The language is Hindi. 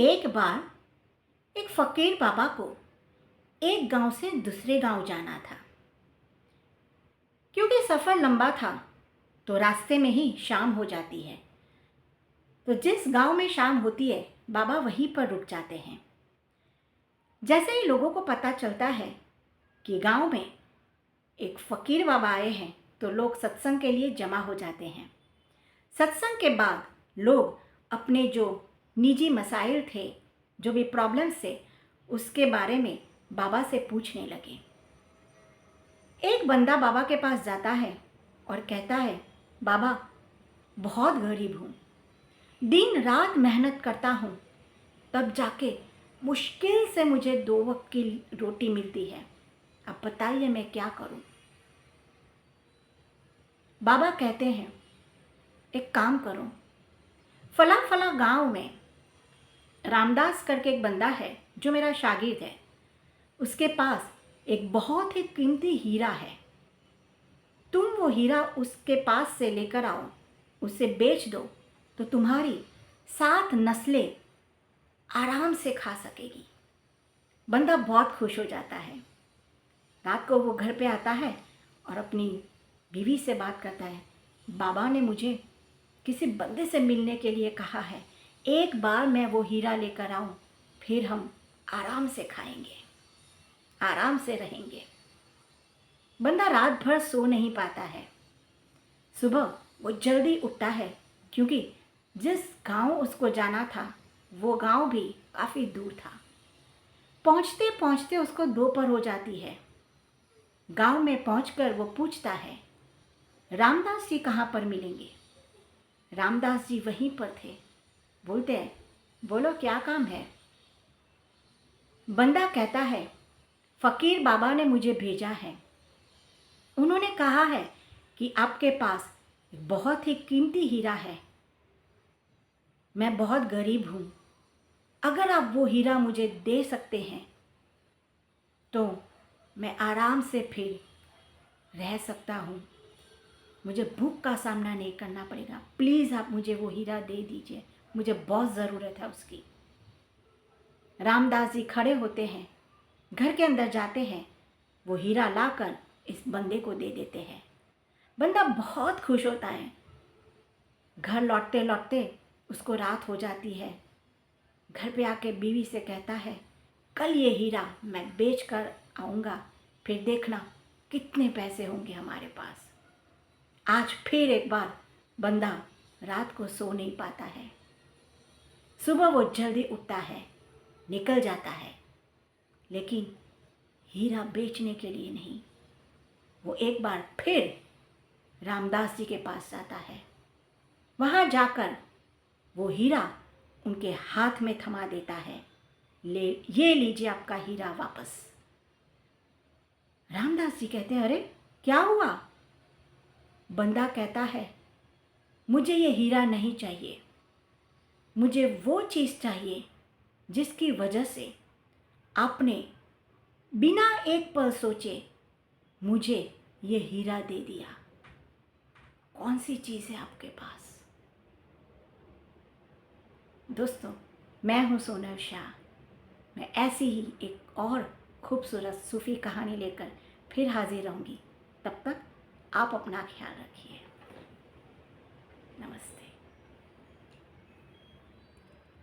एक बार एक फकीर बाबा को एक गांव से दूसरे गांव जाना था। क्योंकि सफ़र लंबा था तो रास्ते में ही शाम हो जाती है। तो जिस गांव में शाम होती है बाबा वहीं पर रुक जाते हैं। जैसे ही लोगों को पता चलता है कि गांव में एक फ़कीर बाबा आए हैं तो लोग सत्संग के लिए जमा हो जाते हैं। सत्संग के बाद लोग अपने जो निजी मसाइल थे, जो भी प्रॉब्लम्स थे, उसके बारे में बाबा से पूछने लगे। एक बंदा बाबा के पास जाता है और कहता है, बाबा बहुत गरीब हूँ, दिन रात मेहनत करता हूँ, तब जाके मुश्किल से मुझे 2 वक्त की रोटी मिलती है। अब बताइए मैं क्या करूँ। बाबा कहते हैं, एक काम करो, फला फला गांव में रामदास करके एक बंदा है जो मेरा शागिर्द है। उसके पास एक बहुत ही कीमती हीरा है। तुम वो हीरा उसके पास से लेकर आओ, उसे बेच दो तो तुम्हारी 7 नस्लें आराम से खा सकेगी। बंदा बहुत खुश हो जाता है। रात को वो घर पे आता है और अपनी बीवी से बात करता है, बाबा ने मुझे किसी बंदे से मिलने के लिए कहा है, एक बार मैं वो हीरा लेकर आऊं, फिर हम आराम से खाएंगे, आराम से रहेंगे। बंदा रात भर सो नहीं पाता है। सुबह वो जल्दी उठता है क्योंकि जिस गांव उसको जाना था वो गांव भी काफ़ी दूर था। पहुंचते पहुंचते उसको दोपहर हो जाती है। गांव में पहुंचकर वो पूछता है, रामदास जी कहाँ पर मिलेंगे। रामदास जी वहीं पर थे। बोलते हैं, बोलो क्या काम है। बंदा कहता है, फ़कीर बाबा ने मुझे भेजा है। उन्होंने कहा है कि आपके पास बहुत ही कीमती हीरा है। मैं बहुत गरीब हूँ, अगर आप वो हीरा मुझे दे सकते हैं तो मैं आराम से फिर रह सकता हूँ, मुझे भूख का सामना नहीं करना पड़ेगा। प्लीज़ आप मुझे वो हीरा दे दीजिए, मुझे बहुत ज़रूरत है उसकी। रामदास जी खड़े होते हैं, घर के अंदर जाते हैं, वो हीरा लाकर इस बंदे को दे देते हैं। बंदा बहुत खुश होता है। घर लौटते लौटते उसको रात हो जाती है। घर पे आके बीवी से कहता है, कल ये हीरा मैं बेच कर आऊँगा, फिर देखना कितने पैसे होंगे हमारे पास। आज फिर एक बार बंदा रात को सो नहीं पाता है। सुबह वो जल्दी उठता है, निकल जाता है, लेकिन हीरा बेचने के लिए नहीं। वो एक बार फिर रामदास जी के पास जाता है। वहाँ जाकर वो हीरा उनके हाथ में थमा देता है, ये लीजिए आपका हीरा वापस। रामदास जी कहते हैं, अरे क्या हुआ। बंदा कहता है, मुझे ये हीरा नहीं चाहिए, मुझे वो चीज़ चाहिए जिसकी वजह से आपने बिना एक पल सोचे मुझे ये हीरा दे दिया। कौन सी चीज़ है आपके पास। दोस्तों, मैं हूँ सोनल शाह। मैं ऐसी ही एक और खूबसूरत सूफ़ी कहानी लेकर फिर हाजिर रहूँगी। तब तक आप अपना ख्याल रखिए। नमस्ते।